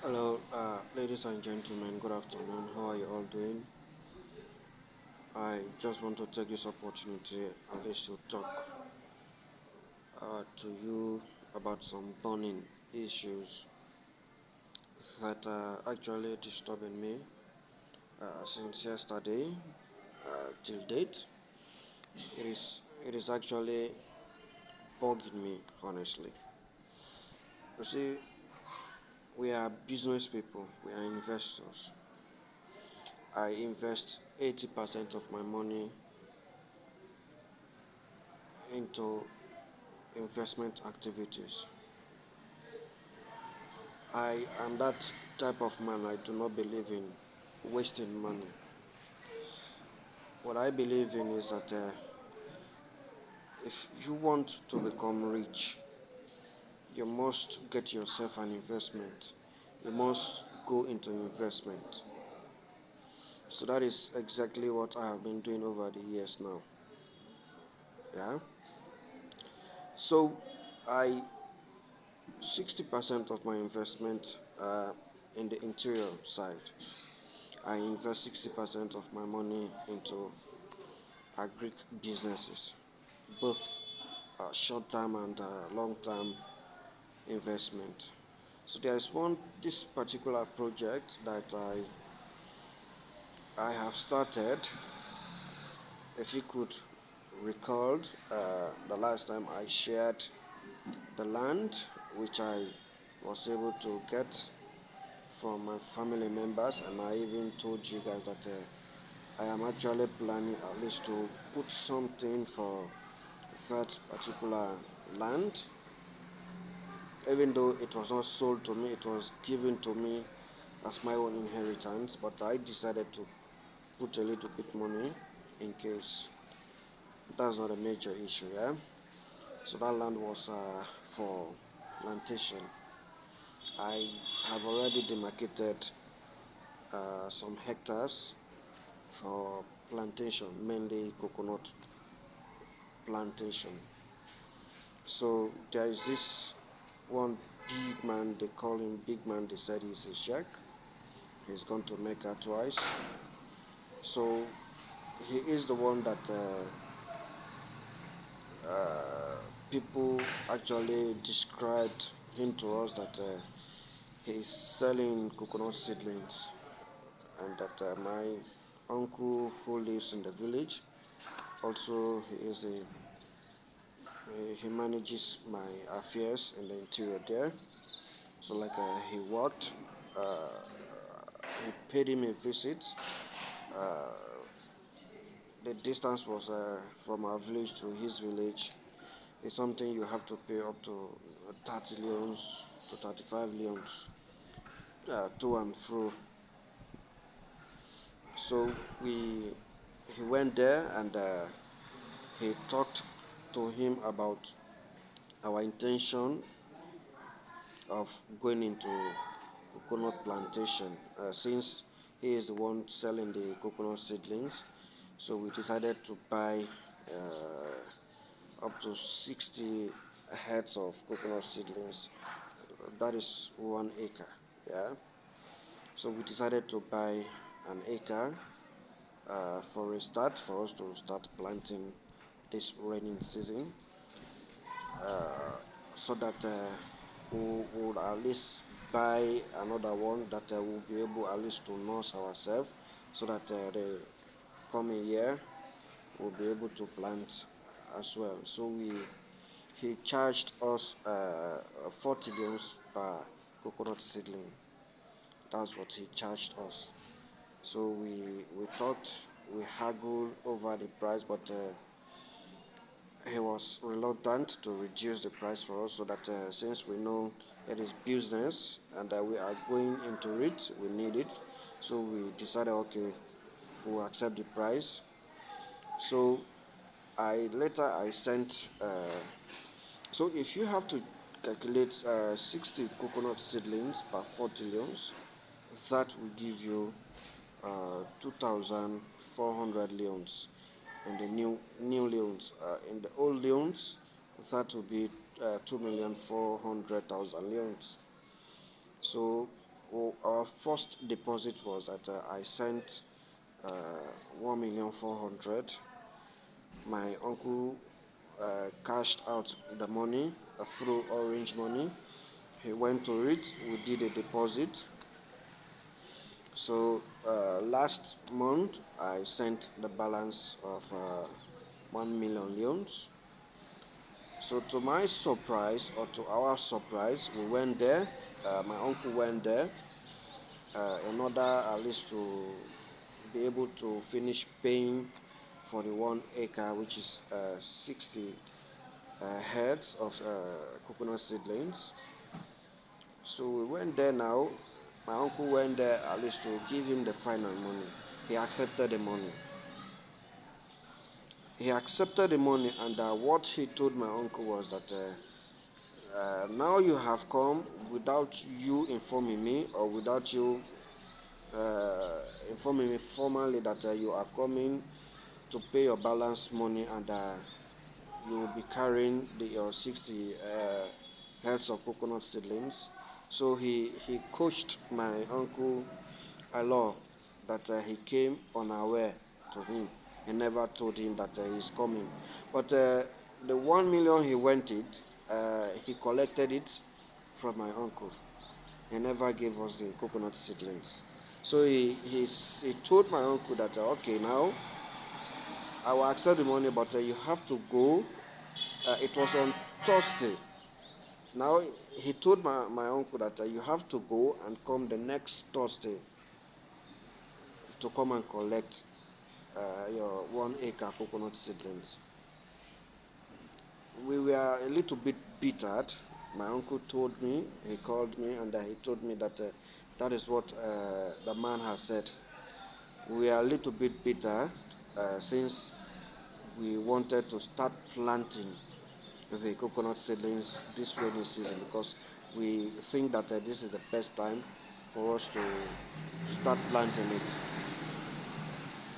Hello, ladies and gentlemen. Good afternoon. How are you all doing? I just want to take this opportunity at least to talk to you about some burning issues that are actually disturbing me since yesterday till date. It is actually bugging me, honestly. You see, we are business people. We are investors. I invest 80% of my money into investment activities. I am that type of man. I do not believe in wasting money. What I believe in is that if you want to become rich, you must get yourself an investment. You must go into investment. So that is exactly what I have been doing over the years now. Yeah. So I 60% of my investment in the interior side. I invest 60% of my money into agri businesses, both short-term and long-term investment. So there is one this particular project that I have started. If you could recall, the last time I shared the land which I was able to get from my family members, and I even told you guys that I am actually planning at least to put something for that particular land. Even though it was not sold to me, it was given to me as my own inheritance, but I decided to put a little bit money in case. That's not a major issue, yeah. So that land was for plantation. I have already demarcated some hectares for plantation, mainly coconut plantation. So there is this one big man, they call him big man, they said he's a sheikh. He's gone to Mecca twice. So he is the one that people actually described him to us that he's selling coconut seedlings, and that my uncle who lives in the village also he manages my affairs in the interior there. So like he worked, uh, he paid him a visit. Uh, the distance was from our village to his village. It's something you have to pay up to 30 leons to 35 leons to and fro. So he went there, and he talked to him about our intention of going into coconut plantation, since he is the one selling the coconut seedlings. So we decided to buy up to 60 heads of coconut seedlings. That is 1 acre. Yeah. So we decided to buy an acre for a start, for us to start planting this raining season, uh, so that we would at least buy another one that will be able at least to nurse ourselves, so that the coming year we'll be able to plant as well. So he charged us 40 leons per coconut seedling. That's what he charged us. So we thought, we haggled over the price, but he was reluctant to reduce the price for us, so that since we know it is business and we are going into it, we need it. So we decided, okay, we'll accept the price. So I sent. So if you have to calculate 60 coconut seedlings per 40 leons, that will give you 2,400 leons in the new leons. In the old leons, that will be 2,400,000 leons. So our first deposit was that I sent 1,400,000. My uncle cashed out the money through Orange Money. He went to it. We did a deposit. So last month I sent the balance of 1,000,000 leones. So to my surprise, or to our surprise, we went there. My uncle went there in order at least to be able to finish paying for the 1 acre, which is 60 heads of coconut seedlings. So we went there now. My uncle went there at least to give him the final money. He accepted the money. He accepted the money, and what he told my uncle was that now you have come without you informing me, or without you informing me formally that you are coming to pay your balance money, and you will be carrying your 60 heads of coconut seedlings. So he coached my uncle a lot that he came unaware to him. He never told him that he's coming. But the 1,000,000 he wanted, he collected it from my uncle. He never gave us the coconut seedlings. So he told my uncle that, okay, now I will accept the money, but you have to go. It was on Thursday. Now he told my uncle that you have to go and come the next Thursday to come and collect your 1 acre coconut seedlings. We were a little bit bittered. My uncle told me, he called me, and he told me that that is what the man has said. We are a little bit bitter since we wanted to start planting the coconut seedlings this rainy season, because we think that this is the best time for us to start planting it.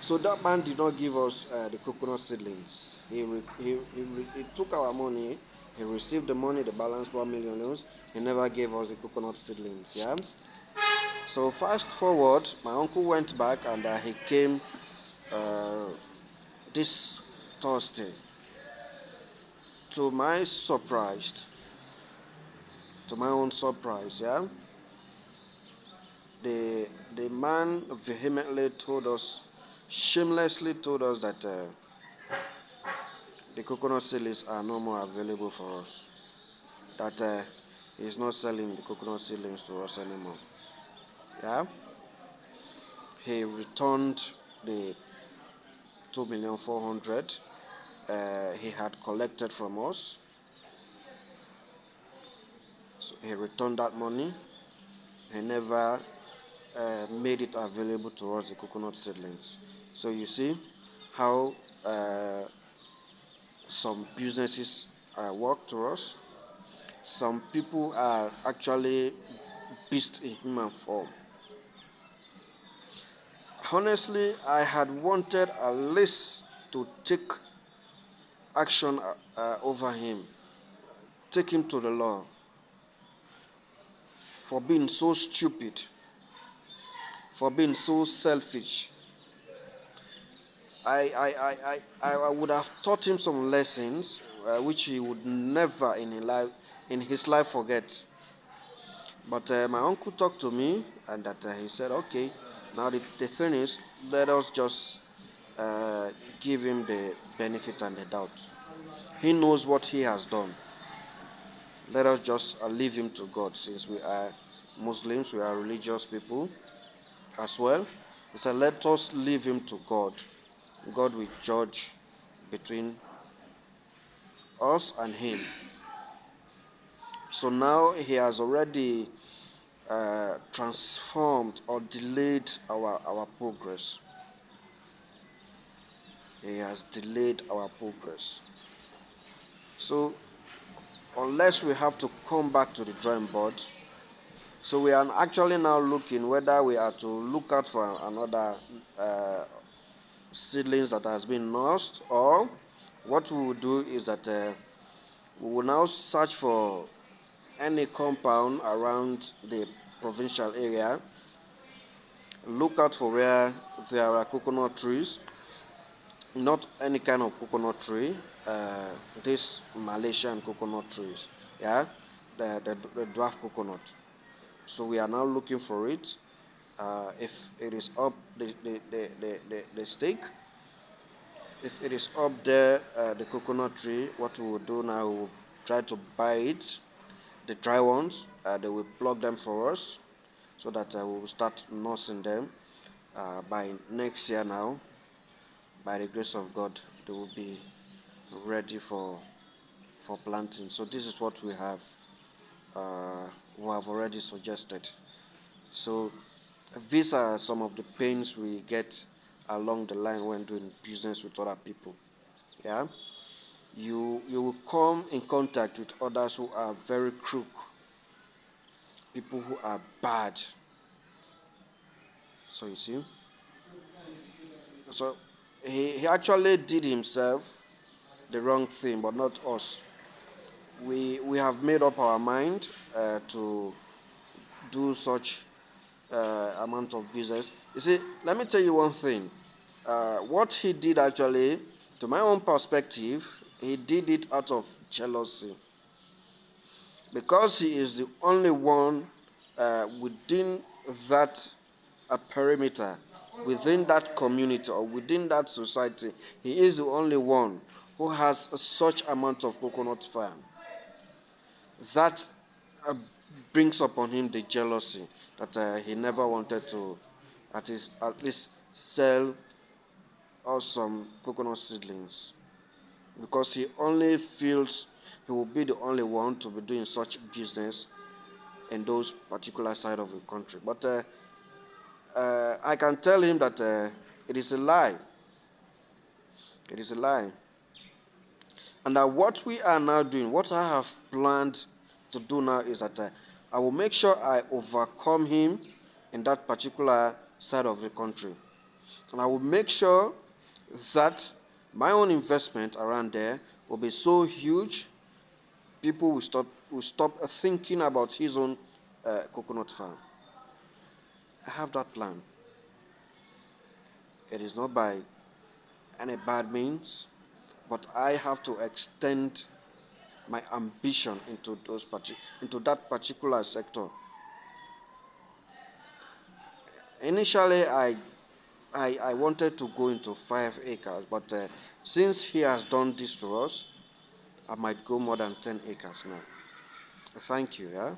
So that man did not give us the coconut seedlings. He took our money. He received the money, the balance 1,000,000 loans. He never gave us the coconut seedlings. Yeah. So fast forward, my uncle went back, and he came uh, this Thursday. To my surprise, to my own surprise, yeah, the the man vehemently told us, shamelessly told us that the coconut seedlings are no more available for us. That he's not selling the coconut seedlings to us anymore. Yeah, he returned the 2,400,000 he had collected from us. So he returned that money. He never made it available to us, the coconut seedlings. So you see how some businesses work to us. Some people are actually beasts in human form. Honestly, I had wanted at least to take action over him, take him to the law for being so stupid, for being so selfish. I would have taught him some lessons which he would never in his life forget. But my uncle talked to me, and that he said, okay, now the thing is, let us just give him the benefit and the doubt. He knows what he has done. Let us just leave him to God, since we are Muslims, we are religious people as well. He said, let us leave him to God. God will judge between us and him. So now he has already transformed or delayed our progress. He has delayed our progress. So unless we have to come back to the drawing board, so we are actually now looking whether we are to look out for another seedlings that has been nursed, or what we will do is that we will now search for any compound around the provincial area, look out for where there are coconut trees, not any kind of coconut tree, uh, this Malaysian coconut trees, yeah, the dwarf coconut. So we are now looking for it. If it is up the stake, if it is up there, the coconut tree, what we will do now, we will try to buy it, the dry ones, they will plug them for us so that we will start nursing them. By next year now, by the grace of God, they will be ready for planting. So this is what uh, we have already suggested. So these are some of the pains we get along the line when doing business with other people. Yeah, you will come in contact with others who are very crook, people who are bad. So you see, so he actually did himself the wrong thing, but not us. We have made up our mind to do such amount of business. You see, let me tell you one thing. What he did actually, to my own perspective, he did it out of jealousy because he is the only one within that perimeter, within that community or within that society. He is the only one who has such amount of coconut farm. That uh, brings upon him the jealousy that he never wanted to at least sell us some coconut seedlings because he only feels he will be the only one to be doing such business in those particular side of the country. But I can tell him that it is a lie. It is a lie. And that what we are now doing, what I have planned to do now is that I will make sure I overcome him in that particular side of the country. And I will make sure that my own investment around there will be so huge, people will stop thinking about his own coconut farm. I have that plan. It is not by any bad means, but I have to extend my ambition into that particular sector. Initially, I wanted to go into 5 acres, but since he has done this to us, I might go more than 10 acres now. Thank you. Yeah.